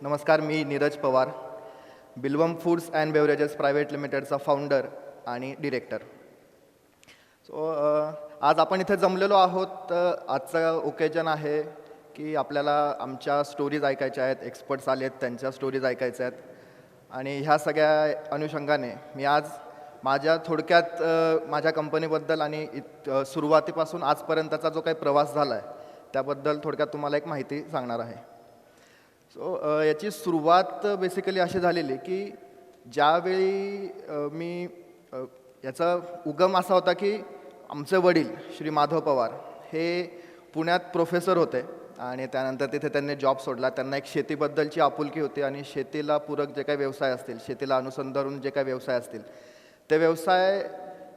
नमस्कार, मी Neeraj Pawar, Bilvam foods and beverages private लिमिटेडचा फाउंडर आणि डिरेक्टर. आज आपण इथे जमलेलो आहोत. आजचं ओकेजन आहे की आपल्याला आमच्या स्टोरीज ऐकायच्या आहेत, एक्सपर्ट्स आले आहेत त्यांच्या स्टोरीज ऐकायच्या आहेत. आणि ह्या सगळ्या अनुषंगाने मी आज माझ्या थोडक्यात माझ्या कंपनीबद्दल आणि सुरुवातीपासून आजपर्यंतचा जो काही प्रवास झाला आहे त्याबद्दल थोडक्यात तुम्हाला एक माहिती सांगणार आहे. याची सुरुवात बेसिकली अशी झालेली की ज्यावेळी मी याचा उगम असा होता की आमचे वडील श्री माधव पवार हे पुण्यात प्रोफेसर होते आणि त्यानंतर तिथे त्यांनी जॉब सोडला. त्यांना एक शेतीबद्दलची आपुलकी होती आणि शेतीला पूरक जे काही व्यवसाय असतील, शेतीला अनुसंधान जे काही व्यवसाय असतील ते व्यवसाय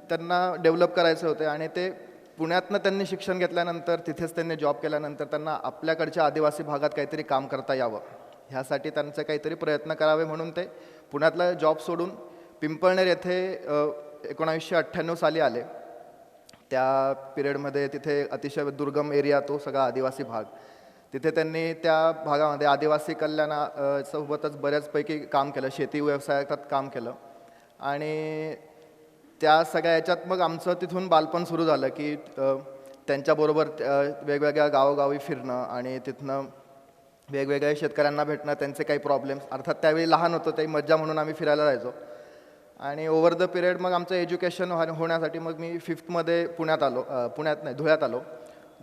त्यांना डेव्हलप करायचे होते. आणि ते पुण्यातनं त्यांनी शिक्षण घेतल्यानंतर तिथेच त्यांनी जॉब केल्यानंतर त्यांना आपल्याकडच्या आदिवासी भागात काहीतरी काम करता यावं ह्यासाठी त्यांचे काहीतरी प्रयत्न करावे म्हणून ते पुण्यातला जॉब सोडून पिंपळनेर येथे 1998 साली आले. त्या पिरियडमध्ये तिथे अतिशय दुर्गम एरिया, तो सगळा आदिवासी भाग, तिथे त्यांनी त्या भागामध्ये आदिवासी कल्याणासोबतच बऱ्याचपैकी काम केलं, शेती व्यवसायात काम केलं. आणि त्या सगळ्या याच्यात मग आमचं तिथून बालपण सुरू झालं की त्यांच्याबरोबर वेगवेगळ्या गावोगावी फिरणं आणि तिथनं वेगवेगळ्या शेतकऱ्यांना भेटणं, त्यांचे काही प्रॉब्लेम्स, अर्थात त्यावेळी लहान होतो ते मज्जा म्हणून आम्ही फिरायला जायचो. आणि ओव्हर द पिरियड मग आमचं एज्युकेशन होण्यासाठी मग मी 5th पुण्यात आलो, धुळ्यात आलो.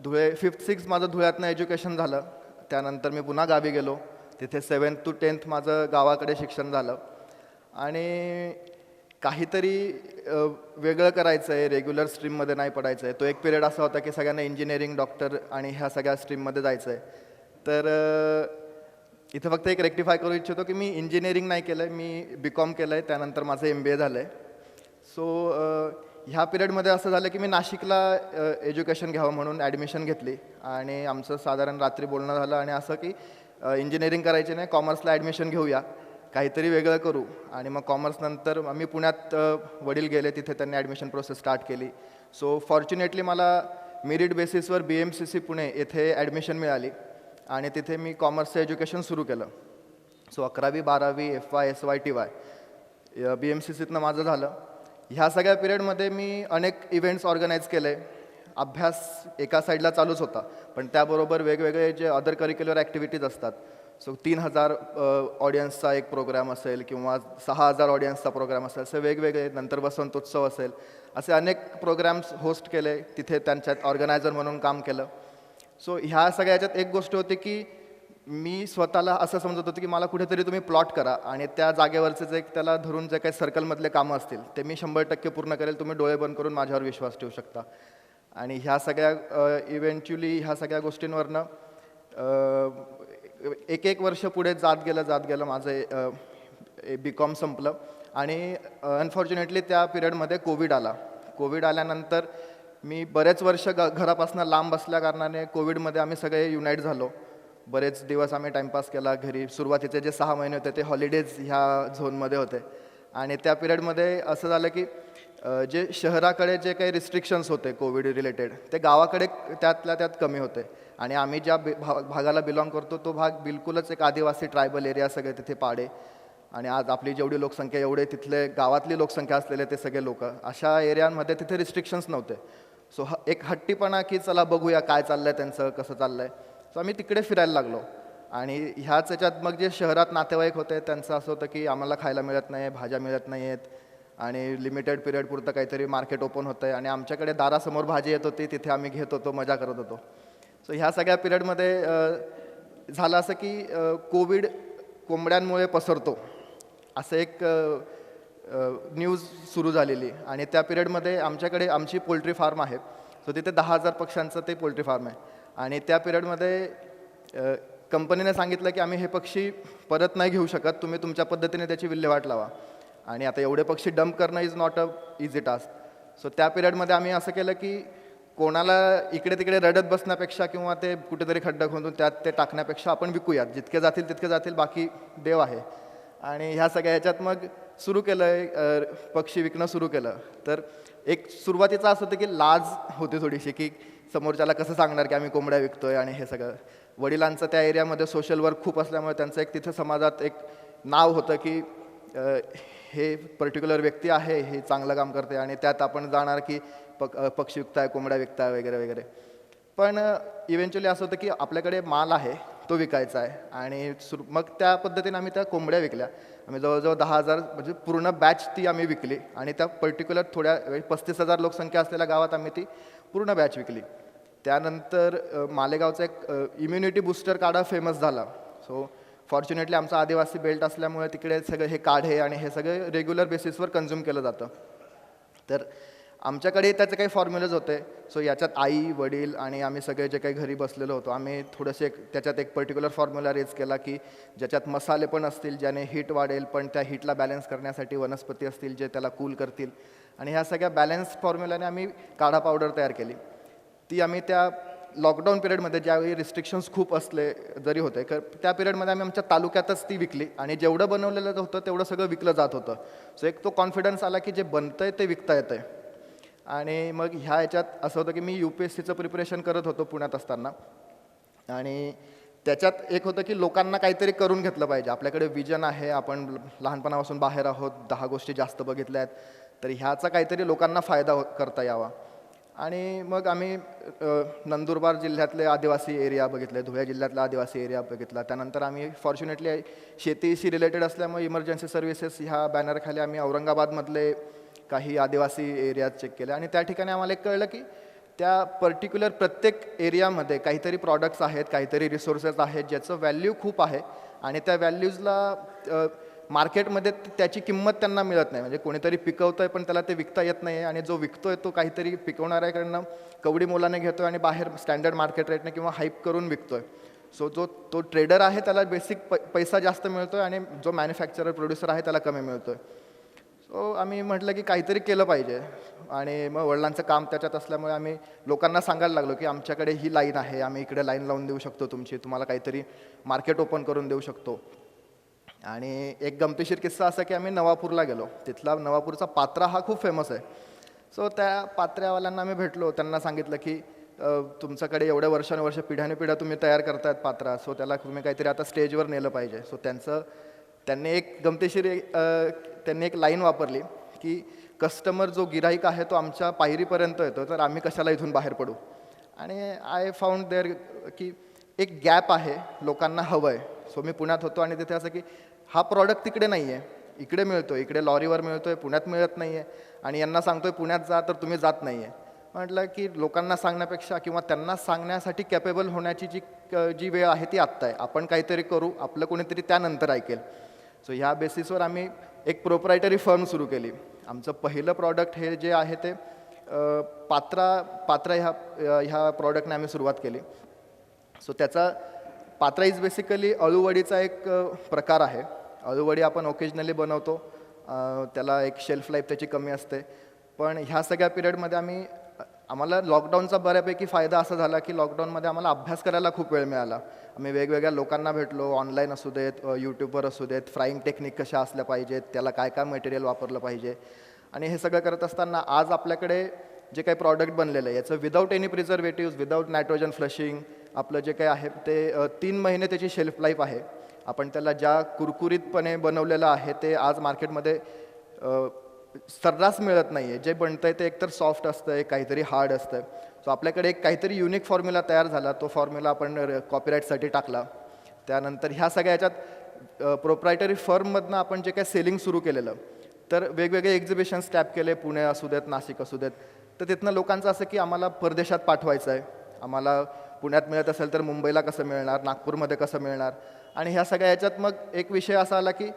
5th 6th माझं धुळ्यातनं एज्युकेशन झालं. त्यानंतर मी पुन्हा गावी गेलो, तिथे 7th to 10th माझं गावाकडे शिक्षण झालं. आणि काहीतरी वेगळं करायचं आहे, रेग्युलर स्ट्रीममध्ये नाही पडायचं आहे. तो एक पिरियड असा होता की सगळ्यांना इंजिनिअरिंग, डॉक्टर आणि ह्या सगळ्या स्ट्रीममध्ये जायचं आहे. तर इथं फक्त एक रेक्टिफाय करू इच्छितो की मी इंजिनिअरिंग नाही केलं आहे, मी BCom केलं आहे, त्यानंतर माझं MBA झालं आहे. ह्या पिरियडमध्ये असं झालं की मी नाशिकला एज्युकेशन घ्यावं म्हणून ॲडमिशन घेतली. आणि आमचं साधारण रात्री बोलणं झालं आणि असं की इंजिनिअरिंग करायची नाही, कॉमर्सला ॲडमिशन घेऊया, काहीतरी वेगळं करू. आणि मग कॉमर्सनंतर मी पुण्यात वडील गेले, तिथे त्यांनी ॲडमिशन प्रोसेस स्टार्ट केली. फॉर्च्युनेटली मला मेरिट बेसिसवर BMCC पुणे येथे ॲडमिशन मिळाली आणि तिथे मी कॉमर्सचं एज्युकेशन सुरू केलं. 11वी 12वी FY SY TY BMCCतनं माझं झालं. ह्या सगळ्या पिरियडमध्ये मी अनेक इव्हेंट्स ऑर्गनाईज केले. अभ्यास एका साईडला चालूच होता, पण त्याबरोबर वेगवेगळे जे अदर करिक्युलर ॲक्टिव्हिटीज असतात. 3000 ऑडियन्सचा एक प्रोग्राम असेल किंवा 6000 ऑडियन्सचा प्रोग्राम असेल, असे वेगवेगळे, नंतर वसंतोत्सव असेल, असे अनेक प्रोग्राम्स होस्ट केले. तिथे त्यांच्यात ऑर्गनायझर म्हणून काम केलं. ह्या सगळ्याच्यात एक गोष्ट होती की मी स्वतःला असं समजत होतं की मला कुठेतरी तुम्ही प्लॉट करा आणि त्या जागेवरचे जे त्याला धरून जे काही सर्कलमधले कामं असतील ते मी 100% पूर्ण करेल, तुम्ही डोळे बंद करून माझ्यावर विश्वास ठेवू शकता. आणि ह्या सगळ्या इव्हेंच्युअली ह्या सगळ्या गोष्टींवरनं एक वर्ष पुढे जात गेलं माझं BCom संपलं. आणि अनफॉर्च्युनेटली त्या पिरियडमध्ये कोविड आला. कोविड आल्यानंतर मी बरेच वर्ष घरापासून लांब असल्या कारणाने कोविडमध्ये आम्ही सगळे युनाईट झालो. बरेच दिवस आम्ही टाईमपास केला घरी. सुरुवातीचे जे 6 महिने होते ते हॉलिडेज ह्या झोनमध्ये होते. आणि त्या पिरियडमध्ये असं झालं की जे शहराकडे जे काही रिस्ट्रिक्शन्स होते कोविड रिलेटेड, ते गावाकडे त्यातल्या त्यात कमी होते. आणि आम्ही ज्या भागाला बिलॉंग करतो तो भाग बिलकुलच एक आदिवासी ट्रायबल एरिया, सगळे तिथे पाडे. आणि आज आपली जेवढी लोकसंख्या एवढे तिथले गावातली लोकसंख्या असलेले ते सगळे लोक, अशा एरियांमध्ये तिथे रिस्ट्रिक्शन्स नव्हते. एक हट्टीपणा की चला बघूया काय चाललं आहे त्यांचं, कसं चाललं आहे. आम्ही तिकडे फिरायला लागलो. आणि ह्याच याच्यात मग जे शहरात नातेवाईक होते त्यांचं असं होतं की आम्हाला खायला मिळत नाही, भाज्या मिळत नाही आहेत आणि लिमिटेड पिरियड पुरतं काहीतरी मार्केट ओपन होतं आहे आणि आमच्याकडे दारासमोर भाजी येत होती, तिथे आम्ही घेत होतो, मजा करत होतो. ह्या सगळ्या पिरियडमध्ये झालं असं की कोविड कोंबड्यांमुळे पसरतो असं एक न्यूज सुरू झालेली. आणि त्या पिरियडमध्ये आमच्याकडे आमची पोल्ट्री फार्म आहे, तिथे 10,000 पक्ष्यांचं ते पोल्ट्री फार्म आहे. आणि त्या पिरियडमध्ये कंपनीने सांगितलं की आम्ही हे पक्षी परत नाही घेऊ शकत, तुम्ही तुमच्या पद्धतीने त्याची विल्हेवाट लावा. आणि आता एवढे पक्षी डंप करणं is not a easy task. त्या पिरियडमध्ये आम्ही असं केलं की कोणाला इकडे तिकडे रडत बसण्यापेक्षा किंवा ते कुठेतरी खड्डा खोदून त्यात ते टाकण्यापेक्षा आपण विकूयात, जितके जातील तितके जातील, बाकी देव आहे. आणि ह्या सगळ्या ह्याच्यात मग सुरू केलं, पक्षी विकणं सुरू केलं. तर एक सुरुवातीचं असं होतं की लाज होती थोडीशी की समोरच्याला कसं सांगणार की आम्ही कोंबड्या विकतोय आणि हे सगळं. वडिलांचं त्या एरियामध्ये सोशल वर्क खूप असल्यामुळे त्यांचं एक तिथं समाजात एक नाव होतं की हे पर्टिक्युलर व्यक्ती आहे, हे चांगलं काम करते आणि त्यात आपण जाणार की पक्षी विकताय, कोंबड्या विकताय वगैरे वगैरे. पण इव्हेंच्युअली असं होतं की आपल्याकडे माल आहे तो विकायचा आहे आणि मग त्या पद्धतीने आम्ही त्या कोंबड्या विकल्या. आम्ही जवळजवळ 10,000 म्हणजे पूर्ण बॅच ती आम्ही विकली आणि त्या पर्टिक्युलर थोड्या 35,000 लोकसंख्या असलेल्या गावात आम्ही ती पूर्ण बॅच विकली. त्यानंतर मालेगावचा एक इम्युनिटी बूस्टर काढा फेमस झाला. सो फॉर्च्युनेटली आमचा आदिवासी बेल्ट असल्यामुळे तिकडे सगळे हे काढे आणि हे सगळे रेग्युलर बेसिसवर कन्झ्युम केलं जातं. तर आमच्याकडे त्याचे काही फॉर्म्युलेज होते. सो याच्यात आई, वडील आणि आम्ही सगळे जे काही घरी बसलेलो होतो, आम्ही थोडेसे त्याच्यात एक पर्टिक्युलर फॉर्म्युला रेज केला की ज्याच्यात मसाले पण असतील, ज्याने हीट वाढेल, पण त्या हीटला बॅलन्स करण्यासाठी वनस्पती असतील जे त्याला कूल करतील. आणि ह्या सगळ्या बॅलन्स फॉर्म्युलाने आम्ही काढा पावडर तयार केली. ती आम्ही त्या लॉकडाऊन पिरियडमध्ये ज्यावेळी रिस्ट्रिक्शन्स खूप असले जरी होते, त्या पिरियडमध्ये आम्ही आमच्या तालुक्यातच ती विकली आणि जेवढं बनवलेलं होतं तेवढं सगळं विकलं जात होतं. सो एक तो कॉन्फिडन्स आला की जे बनतंय ते विकता येतंय. आणि मग ह्या ह्याच्यात असं होतं की मी UPSCचं प्रिपरेशन करत होतो पुण्यात असताना आणि त्याच्यात एक होतं की लोकांना काहीतरी करून घेतलं पाहिजे. आपल्याकडे विजन आहे, आपण लहानपणापासून बाहेर आहोत, 10 गोष्टी जास्त बघितल्या आहेत, तर ह्याचा काहीतरी लोकांना फायदा करता यावा. आणि मग आम्ही नंदुरबार जिल्ह्यातले आदिवासी एरिया बघितले, धुळे जिल्ह्यातला आदिवासी एरिया बघितला. त्यानंतर आम्ही फॉर्च्युनेटली शेतीशी रिलेटेड असल्यामुळे इमर्जन्सी सर्व्हिसेस ह्या बॅनरखाली आम्ही औरंगाबादमधले काही आदिवासी एरियाज चेक केले आणि त्या ठिकाणी आम्हाला एक कळलं की त्या पर्टिक्युलर प्रत्येक एरियामध्ये काहीतरी प्रॉडक्ट्स आहेत, काहीतरी रिसोर्सेस आहेत ज्याचं व्हॅल्यू खूप आहे आणि त्या व्हॅल्यूजला मार्केटमध्ये त्याची किंमत त्यांना मिळत नाही. म्हणजे कोणीतरी पिकवतं आहे पण त्याला ते विकता येत नाही आणि जो विकतोय तो काहीतरी पिकवणाऱ्याकडनं कवडी मोलाने घेतो आणि बाहेर स्टँडर्ड मार्केट रेटने किंवा हाईप करून विकतोय. सो तो ट्रेडर आहे त्याला बेसिक पैसा जास्त मिळतो आहे आणि जो मॅन्युफॅक्चरर प्रोड्युसर आहे त्याला कमी मिळतो आहे. सो आम्ही म्हटलं की काहीतरी केलं पाहिजे आणि मग वडिलांचं काम त्याच्यात असल्यामुळे आम्ही लोकांना सांगायला लागलो की आमच्याकडे ही लाईन आहे, आम्ही इकडे लाईन लावून देऊ शकतो तुमची, तुम्हाला काहीतरी मार्केट ओपन करून देऊ शकतो. आणि एक गमतीशीर किस्सा असा की आम्ही नवापूरला गेलो. तिथला नवापूरचा पात्रा हा खूप फेमस आहे. सो त्या पात्र्यावाल्यांना आम्ही भेटलो, त्यांना सांगितलं की तुमच्याकडे एवढ्या वर्षानुवर्ष पिढ्या तुम्ही तयार करतायत पात्रा, सो त्याला तुम्ही काहीतरी आता स्टेजवर नेलं पाहिजे. सो त्यांनी एक गमतीशीर त्यांनी एक लाईन वापरली की कस्टमर जो गिराईक आहे तो आमच्या पायरीपर्यंत येतो, तर आम्ही कशाला इथून बाहेर पडू. आणि आय फाउंड देअर की एक गॅप आहे, लोकांना हवं आहे. सो मी पुण्यात होतो आणि तिथे असं की हा प्रॉडक्ट तिकडे नाही आहे, इकडे मिळतो, इकडे लॉरीवर मिळतो आहे, पुण्यात मिळत नाही आहे आणि यांना सांगतोय पुण्यात जा तर तुम्ही जात नाही आहे. म्हटलं की लोकांना सांगण्यापेक्षा किंवा त्यांना सांगण्यासाठी कॅपेबल होण्याची जी वेळ आहे ती आत्ता आहे. आपण काहीतरी करू, आपलं कोणीतरी त्यानंतर ऐकेल. सो ह्या बेसिसवर आम्ही एक प्रोप्रायटरी फर्म सुरू केली. आमचं पहिलं प्रॉडक्ट हे जे आहे ते पात्रा ह्या प्रॉडक्टने आम्ही सुरुवात केली. सो पात्रा इज बेसिकली अळूवडीचा एक प्रकार आहे. अळूवडी आपण ओकेजनली बनवतो, त्याला एक शेल्फ लाईफ त्याची कमी असते. पण ह्या सगळ्या पिरियडमध्ये आम्हाला लॉकडाऊनचा बऱ्यापैकी फायदा असा झाला की लॉकडाऊनमध्ये आम्हाला अभ्यास करायला खूप वेळ मिळाला. आम्ही वेगवेगळ्या लोकांना भेटलो, ऑनलाईन असू देत, यूट्यूबवर असू देत, फ्राईंग टेक्निक कशा असल्या पाहिजेत, त्याला काय काय मटेरियल वापरलं पाहिजे. आणि हे सगळं करत असताना आज आपल्याकडे जे काही प्रॉडक्ट बनलेलं आहे याचं without any preservatives, without nitrogen flushing आपलं जे काही आहे ते 3 महिने त्याची शेल्फ लाईफ आहे. आपण त्याला ज्या कुरकुरीतपणे बनवलेलं आहे ते आज मार्केटमध्ये सर्रास मिळत नाही आहे. जे बनतं आहे ते एकतर सॉफ्ट असतं आहे, काहीतरी हार्ड असतं आहे. सो आपल्याकडे एक काहीतरी युनिक फॉर्म्युला तयार झाला. तो फॉर्म्युला आपण कॉपीराईटसाठी टाकला. त्यानंतर ह्या सगळ्या याच्यात प्रोप्रायटरी फर्ममधनं आपण जे काही सेलिंग सुरू केलेलं, तर वेगवेगळे एक्झिबिशन्स टॅप केले, पुणे असू देत, नाशिक असू देत. तर तिथनं लोकांचं असं की आम्हाला परदेशात पाठवायचं आहे, आम्हाला पुण्यात मिळत असेल तर मुंबईला कसं मिळणार, नागपूरमध्ये कसं मिळणार. आणि ह्या सगळ्या याच्यात मग एक विषय असा आला की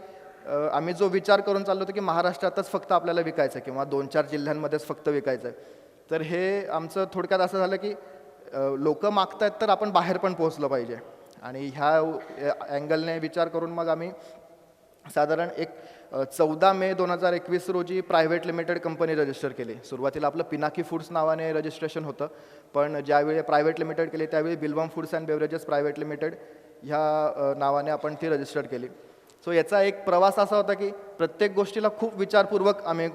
आम्ही जो विचार करून चाललो होतो की महाराष्ट्रातच फक्त आपल्याला विकायचं आहे किंवा 2-4 जिल्ह्यांमध्येच फक्त विकायचं आहे. तर हे आमचं थोडक्यात असं झालं की लोक मागतायत तर आपण बाहेर पण पोहोचलं पाहिजे. आणि ह्या अँगलने विचार करून मग आम्ही साधारण 14 मे 2021 रोजी प्रायव्हेट लिमिटेड कंपनी रजिस्टर केली. सुरुवातीला आपलं पिनाकी फूड्स नावाने रजिस्ट्रेशन होतं, पण ज्यावेळी प्रायव्हेट लिमिटेड केली त्यावेळी Bilvam foods and beverages private limited ह्या नावाने आपण ती रजिस्टर केली. सो याचा एक प्रवास असा होता की प्रत्येक गोष्टीला खूप विचारपूर्वक आम्ही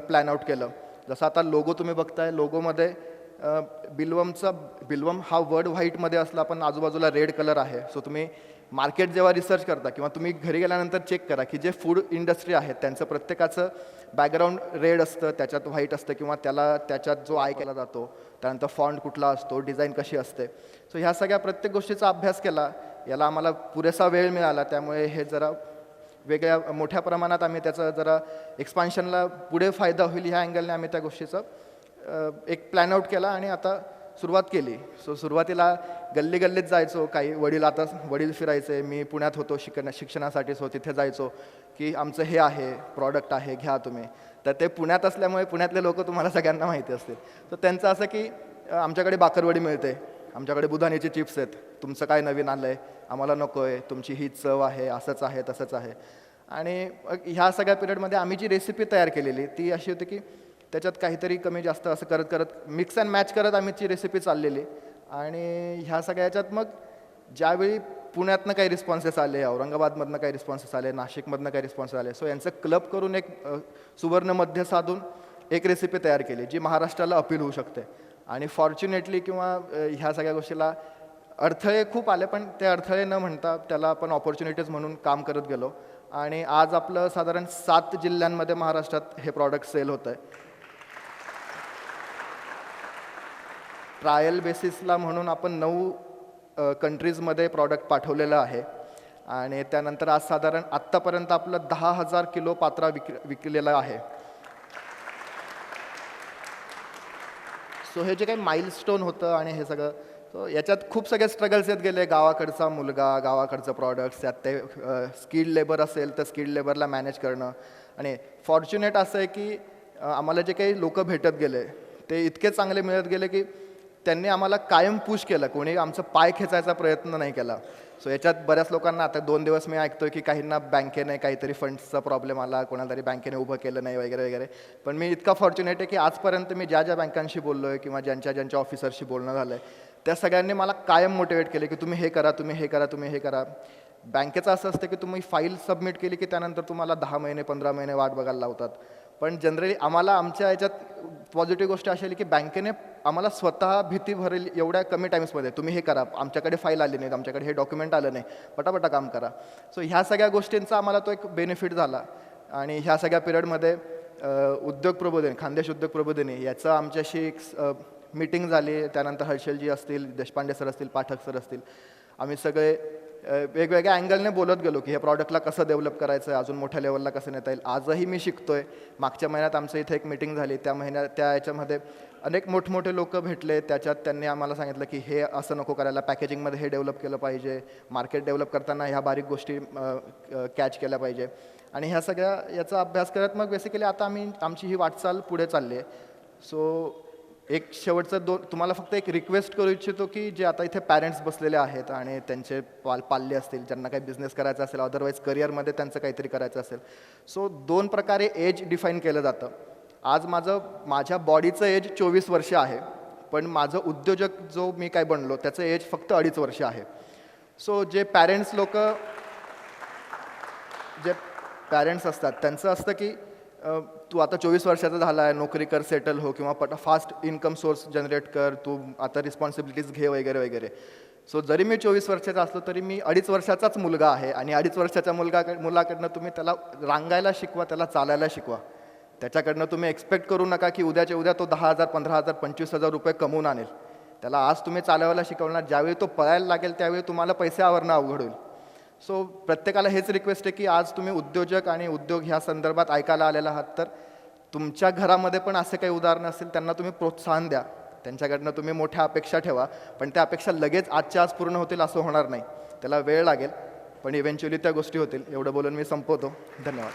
प्लॅन आउट केलं. जसं आता लोगो तुम्ही बघताय, लोगोमध्ये बिल्वम हा वर्ड व्हाईटमध्ये असला पण आजूबाजूला रेड कलर आहे. सो तुम्ही मार्केट जेव्हा रिसर्च करता किंवा तुम्ही घरी गेल्यानंतर चेक करा की जे फूड इंडस्ट्री आहे त्यांचं प्रत्येकाचं बॅकग्राऊंड रेड असतं, त्याच्यात व्हाईट असतं किंवा त्याच्यात जो आय केला जातो, त्यानंतर फॉन्ट कुठला असतो, डिझाईन कशी असते. सो ह्या सगळ्या प्रत्येक गोष्टीचा अभ्यास केला. याला आम्हाला पुरेसा वेळ मिळाला, त्यामुळे हे जरा वेगळ्या मोठ्या प्रमाणात आम्ही त्याचं जरा एक्सपान्शनला पुढे फायदा होईल ह्या अँगलने आम्ही त्या गोष्टीचं एक प्लॅन आउट केला आणि आता सुरुवात केली. सो सुरुवातीला गल्लीत जायचो. काही वडील फिरायचे, मी पुण्यात होतो शिक्षणासाठी. सो तिथे जायचो की आमचं हे आहे, प्रॉडक्ट आहे, घ्या तुम्ही. तर ते पुण्यात असल्यामुळे पुण्यातले लोक तुम्हाला सगळ्यांना माहिती असतील. तर त्यांचं असं की आमच्याकडे बाकरवडी मिळते, आमच्याकडे बुधानीचे चिप्स आहेत, तुमचं काय नवीन आलं आहे, आम्हाला नको आहे, तुमची ही चव आहे, असंच आहे तसंच आहे. आणि ह्या सगळ्या पिरियडमध्ये आम्ही जी रेसिपी तयार केलेली ती अशी होती की त्याच्यात काहीतरी कमी जास्त असं करत मिक्स अँड मॅच करत आम्हीची रेसिपी चाललेली. आणि ह्या सगळ्याच्यात मग ज्यावेळी पुण्यातनं काही रिस्पॉन्सेस आले, औरंगाबादमधनं काही रिस्पॉन्सेस आले, नाशिकमधनं काही रिस्पॉन्सेस आले, सो यांचं क्लब करून एक सुवर्ण मध्य साधून एक रेसिपी तयार केली जी महाराष्ट्राला अपील होऊ शकते. आणि फॉर्च्युनेटली किंवा ह्या सगळ्या गोष्टीला अडथळे खूप आले, पण ते अडथळे न म्हणता त्याला आपण ऑपॉर्च्युनिटीज म्हणून काम करत गेलो. आणि आज आपलं साधारण 7 जिल्ह्यांमध्ये महाराष्ट्रात हे प्रॉडक्ट सेल होतं आहे. ट्रायल बेसिसला म्हणून आपण 9 कंट्रीजमध्ये प्रॉडक्ट पाठवलेलं आहे. आणि त्यानंतर आज साधारण आत्तापर्यंत आपलं 10,000 किलो पात्रा विकलेलं आहे. सो हे जे काही माइलस्टोन होतं आणि हे सगळं, सो याच्यात खूप सगळे स्ट्रगल्स येत गेले. गावाकडचा मुलगा, गावाकडचं प्रॉडक्ट्स, त्यात ते स्किल्ड लेबर असेल तर स्किल्ड लेबरला मॅनेज करणं. आणि फॉर्च्युनेट असं आहे की आम्हाला जे काही लोक भेटत गेले ते इतके चांगले मिळत गेले की त्यांनी आम्हाला कायम पुश केलं, कोणी आमचं पाय खेचायचा प्रयत्न नाही केला. सो याच्यात बऱ्याच लोकांना आता 2 दिवस मी ऐकतोय की काहींना बँकेने काहीतरी फंड्सचा प्रॉब्लेम आला, कोणाला तरी बँकेने उभं केलं नाही वगैरे वगैरे. पण मी इतका फॉर्च्युनेट आहे की आजपर्यंत मी ज्या बँकांशी बोललो आहे किंवा ज्यांच्या ऑफिसरशी बोलणं झालं आहे त्या सगळ्यांनी मला कायम मोटिवेट केले की तुम्ही हे करा, तुम्ही हे करा, तुम्ही हे करा. बँकेचं असं असतं की तुम्ही फाईल सबमिट केली की त्यानंतर तुम्हाला 10 महिने 15 महिने वाट बघायला लावतात. पण जनरली आम्हाला आमच्या याच्यात पॉझिटिव्ह गोष्ट अशी आली की बँकेने आम्हाला स्वतः भीती भरेल एवढ्या कमी टाईम्समध्ये तुम्ही हे करा, आमच्याकडे फाईल आली नाहीत, आमच्याकडे हे डॉक्युमेंट आलं नाही, पटापटा काम करा. सो ह्या सगळ्या गोष्टींचा आम्हाला तो एक बेनिफिट झाला. आणि ह्या सगळ्या पिरियडमध्ये उद्योग प्रबोधिनी, खानदेश उद्योग प्रबोधिनी याचं आमच्याशी एक मीटिंग झाली. त्यानंतर हर्षलजी असतील, देशपांडे सर असतील, पाठक सर असतील, आम्ही सगळे वेगवेगळ्या अँगलने बोलत गेलो की हे प्रॉडक्टला कसं डेव्हलप करायचं आहे, अजून मोठ्या लेवलला कसं नेता येईल. आजही मी शिकतोय. मागच्या महिन्यात आमचं इथे एक मीटिंग झाली, त्या याच्यामध्ये अनेक मोठमोठे लोक भेटले. त्याच्यात त्यांनी आम्हाला सांगितलं की हे असं नको करायला, पॅकेजिंगमध्ये हे डेव्हलप केलं पाहिजे, मार्केट डेव्हलप करताना ह्या बारीक गोष्टी कॅच केल्या पाहिजे. आणि ह्या सगळ्या याचा अभ्यास करत मग बेसिकली आता आमची ही वाटचाल पुढे चालली आहे. सो एक शेवटचं तुम्हाला फक्त एक रिक्वेस्ट करू इच्छितो की जे आता इथे पॅरेंट्स बसलेले आहेत आणि त्यांचे पाल्य असतील, ज्यांना काही बिझनेस करायचा असेल, अदरवाईज करिअरमध्ये त्यांचं काहीतरी करायचं असेल. सो 2 प्रकारे एज डिफाईन केलं जातं. आज माझ्या बॉडीचं एज 24 वर्ष आहे, पण माझं उद्योजक जो मी काय बनलो त्याचं एज फक्त 2.5 वर्ष आहे. सो जे पॅरेंट्स असतात त्यांचं असतं की तू आता 24 वर्षाचा झाला आहे, नोकरी कर, सेटल हो, किंवा फास्ट इन्कम सोर्स जनरेट कर, तू आता रिस्पॉन्सिबिलिटीज घे वगैरे वगैरे. सो जरी मी 24 वर्षाचा असलो तरी मी 2.5 वर्षाचाच मुलगा आहे. आणि 2.5 वर्षाच्या मुलाकडनं तुम्ही त्याला रांगायला शिकवा, त्याला चालायला शिकवा. त्याच्याकडनं तुम्ही एक्सपेक्ट करू नका की उद्याच्या उद्या तो 10,000, 15,000, 25,000 रुपये कमवून आणेल. त्याला आज तुम्ही चालवायला शिकवणार, ज्यावेळी तो पळायला लागेल त्यावेळी तुम्हाला पैसे आवरणं अवघड होईल. सो प्रत्येकाला हेच रिक्वेस्ट आहे की आज तुम्ही उद्योजक आणि उद्योग ह्या संदर्भात ऐकायला आलेला आहात, तर तुमच्या घरामध्ये पण असे काही उदाहरणं असतील त्यांना तुम्ही प्रोत्साहन द्या. त्यांच्याकडनं तुम्ही मोठ्या अपेक्षा ठेवा, पण त्या अपेक्षा लगेच आजच्या आज पूर्ण होतील असं होणार नाही. त्याला वेळ लागेल, पण इव्हेंच्युअली त्या गोष्टी होतील. एवढं बोलून मी संपवतो. धन्यवाद.